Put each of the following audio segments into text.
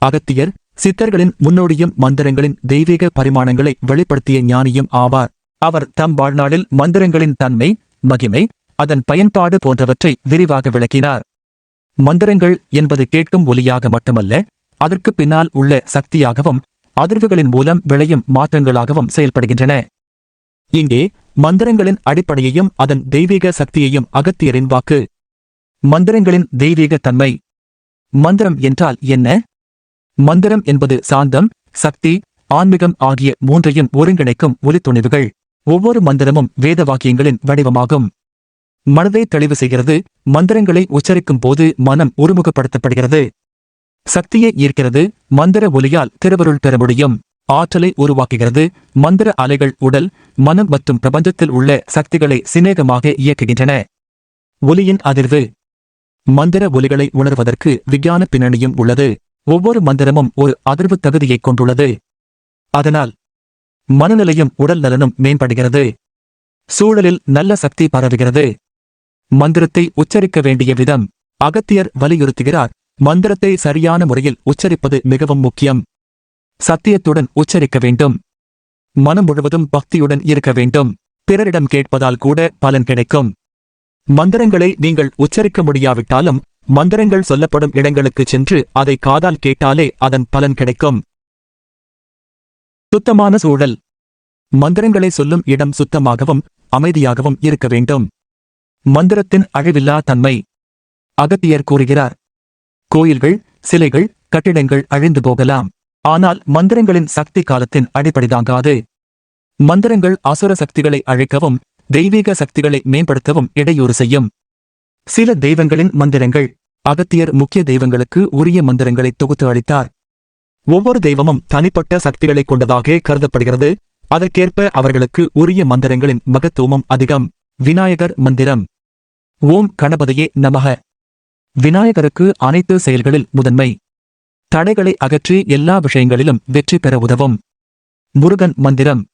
அகத்தியர் சித்தர்களின் முன்னோடியும் மந்திரங்களின் தெய்வீக பரிமாணங்களை வெளிப்படுத்திய ஞானியும் ஆவார். அவர் தம் வாழ்நாளில் மந்திரங்களின் தன்மை, மகிமை, அதன் பயன்பாடு போன்றவற்றை விரிவாக விளக்கினார். மந்திரங்கள் என்பது கேட்கும் ஒலியாக மட்டுமல்ல, அதற்கு பின்னால் உள்ள சக்தியாகவும் அதிர்வுகளின் மூலம் விளையும் மாற்றங்களாகவும் செயல்படுகின்றன. இங்கே மந்திரங்களின் அடிப்படையையும் அதன் தெய்வீக சக்தியையும் அகத்தியரின் வாக்கு. மந்திரங்களின் தெய்வீக தன்மை. மந்திரம் என்றால் என்ன? மந்திரம் என்பது சாந்தம், சக்தி, ஆன்மீகம் ஆகிய மூன்றையும் ஒருங்கிணைக்கும் ஒலித்துணிவுகள். ஒவ்வொரு மந்திரமும் வேத வாக்கியங்களின் வடிவமாகும். மனதை தெளிவு செய்கிறது. மந்திரங்களை உச்சரிக்கும் போது மனம் ஒருமுகப்படுத்தப்படுகிறது. சக்தியை ஈர்க்கிறது. மந்திர ஒலியால் திருவருள் பெற முடியும். ஆற்றலை உருவாக்குகிறது. மந்திர அலைகள் உடல், மனம் மற்றும் பிரபஞ்சத்தில் உள்ள சக்திகளை சிநேகமாக இயக்குகின்றன. ஒலியின் அதிர்வு. மந்திர ஒலிகளை உணர்வதற்கு விஞ்ஞான பின்னணியும் உள்ளது. ஒவ்வொரு மந்திரமும் ஒரு அதிர்வு தகுதியைக் கொண்டுள்ளது. அதனால் மனநிலையும் உடல் நலனும் மேம்படுகிறது. சூழலில் நல்ல சக்தி பரவுகிறது. மந்திரத்தை உச்சரிக்க வேண்டிய விதம். அகத்தியர் வலியுறுத்துகிறார், மந்திரத்தை சரியான முறையில் உச்சரிப்பது மிகவும் முக்கியம். சத்தியத்துடன் உச்சரிக்க வேண்டும். மனம் முழுவதும் பக்தியுடன் இருக்க வேண்டும். பிறரிடம் கேட்பதால் கூட பலன் கிடைக்கும். மந்திரங்களை நீங்கள் உச்சரிக்க முடியாவிட்டாலும் மந்திரங்கள் சொல்லப்படும் இடங்களுக்கு சென்று அதை காதால் கேட்டாலே அதன் பலன் கிடைக்கும். சுத்தமான சூழல். மந்திரங்களை சொல்லும் இடம் சுத்தமாகவும் அமைதியாகவும் இருக்க வேண்டும். மந்திரத்தின் அழிவில்லா தன்மை. அகத்தியர் கூறுகிறார், கோயில்கள், சிலைகள், கட்டிடங்கள் அழிந்து போகலாம். ஆனால் மந்திரங்களின் சக்தி காலத்தின் அடிப்படைதாங்காது. மந்திரங்கள் அசுர சக்திகளை அழிக்கவும் தெய்வீக சக்திகளை மேம்படுத்தவும் இடையூறு செய்யும். சில தெய்வங்களின் மந்திரங்கள். அகத்தியர் முக்கிய தெய்வங்களுக்கு உரிய மந்திரங்களை தொகுத்து அளித்தார். ஒவ்வொரு தெய்வமும் தனிப்பட்ட சக்திகளைக் கொண்டதாக கருதப்படுகிறது. அதற்கேற்ப அவர்களுக்கு உரிய மந்திரங்களின் மகத்துவமும் அதிகம். விநாயகர் மந்திரம். ஓம் கணபதியே நமக. விநாயகருக்கு அனைத்து செயல்களில் முதன்மை. தடைகளை அகற்றி எல்லா விஷயங்களிலும் வெற்றி பெற உதவும். முருகன் மந்திரம்.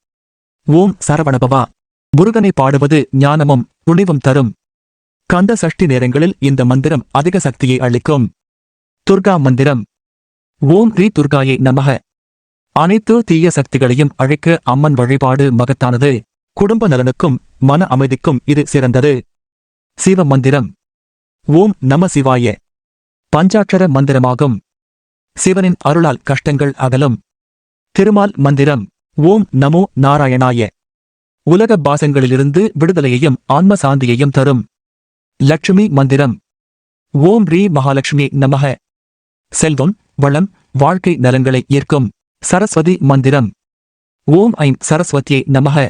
ஓம் சரவணபவா. முருகனை பாடுவது ஞானமும் துணிவும் தரும். கந்த சஷ்டி நேரங்களில் இந்த மந்திரம் அதிக சக்தியை அளிக்கும். துர்கா மந்திரம். ஓம் ரீ துர்காயே நமக. அனைத்து தீய சக்திகளையும் அழிக்க அம்மன் வழிபாடு மகத்தானது. குடும்ப நலனுக்கும் மன அமைதிக்கும் இது சிறந்தது. சிவ மந்திரம். ஓம் நம சிவாய. பஞ்சாட்சர மந்திரமாகும். சிவனின் அருளால் கஷ்டங்கள் அகலும். திருமால் மந்திரம். ஓம் நமோ நாராயணாய. உலக பாசங்களிலிருந்து விடுதலையையும் ஆன்ம சாந்தியையும் தரும். லட்சுமி மந்திரம். ஓம் ரீ மகாலட்சுமி நமக. செல்வம், வளம், வாழ்க்கை நலன்களை ஈர்க்கும். சரஸ்வதி மந்திரம். ஓம் ஐம் சரஸ்வதியே நமக.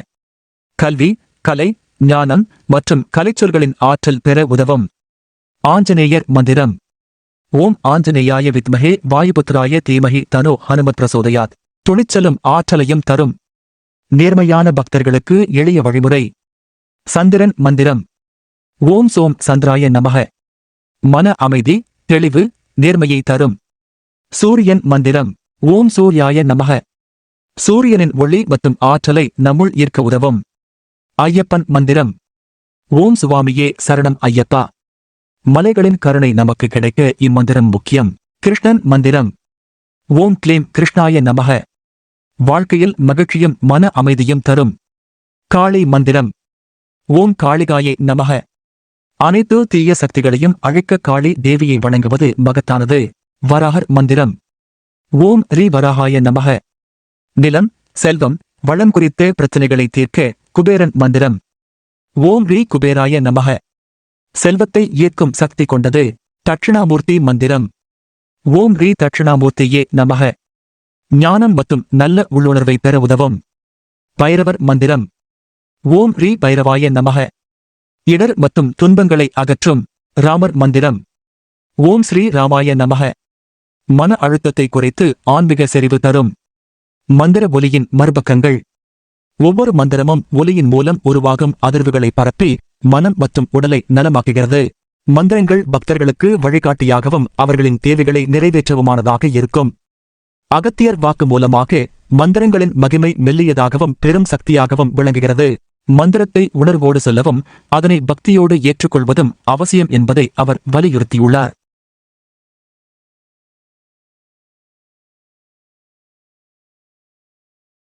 கல்வி, கலை, ஞானம் மற்றும் கலைச்சொற்களின் ஆற்றல் பெற உதவும். ஆஞ்சநேயர் மந்திரம். ஓம் ஆஞ்சநேயாய வித்மஹே வாயுபுத்ராய தீமஹி தனோ ஹனுமத் பிரசோதயாத். துணிச்சலும் ஆற்றலையும் தரும். நேர்மையான பக்தர்களுக்கு எளிய வழிமுறை. சந்திரன் மந்திரம். ஓம் சோம் சந்திராய நமக. மன அமைதி, தெளிவு, நேர்மையை தரும். சூரியன் மந்திரம். ஓம் சூர்யாய நமக. சூரியனின் ஒளி மற்றும் ஆற்றலை நம்முள் ஈர்க்க உதவும். ஐயப்பன் மந்திரம். ஓம் சுவாமியே சரணம் ஐயப்பா. மலைகளின் கருணை நமக்கு கிடைக்க இம்மந்திரம் முக்கியம். கிருஷ்ணன் மந்திரம். ஓம் க்ளீம் கிருஷ்ணாய நமக. வாழ்க்கையில் மகிழ்ச்சியும் மன அமைதியும் தரும். காளி மந்திரம். ஓம் காளிகாயே நமக. அனைத்து தீய சக்திகளையும் அழிக்க காளி தேவியை வணங்குவது மகத்தானது. வராகர் மந்திரம். ஓம் ரீ வராகாய நமக. நிலம், செல்வம், வளம் குறித்த பிரச்சனைகளை தீர்க்க குபேரன் மந்திரம். ஓம் ரீ குபேராய நமக. செல்வத்தை ஈர்க்கும் சக்தி கொண்டது. தட்சிணாமூர்த்தி மந்திரம். ஓம் ரீ தட்சிணாமூர்த்தியே நமக. ஞானம் மற்றும் நல்ல உள்ளுணர்வை பெற உதவும். பைரவர் மந்திரம். ஓம் ரீ பைரவாய நமக. இடர் மற்றும் துன்பங்களை அகற்றும். ராமர் மந்திரம். ஓம் ஸ்ரீ ராமாய நமக. மன அழுத்தத்தை குறைத்து ஆன்மீக செறிவு தரும். மந்திர ஒலியின் மறுபக்கங்கள். ஒவ்வொரு மந்திரமும் ஒலியின் மூலம் உருவாகும் அதிர்வுகளை பரப்பி மனம் மற்றும் உடலை நலமாக்குகிறது. மந்திரங்கள் பக்தர்களுக்கு வழிகாட்டியாகவும் அவர்களின் தேவைகளை நிறைவேற்றவுமானதாக இருக்கும். அகத்தியர் வாக்கு மூலமாக மந்திரங்களின் மகிமை மெல்லியதாகவும் பெரும் சக்தியாகவும் விளங்குகிறது. மந்திரத்தை உணர்வோடு சொல்லவும் அதனை பக்தியோடு ஏற்றுக்கொள்வதும் அவசியம் என்பதை அவர் வலியுறுத்தியுள்ளார்.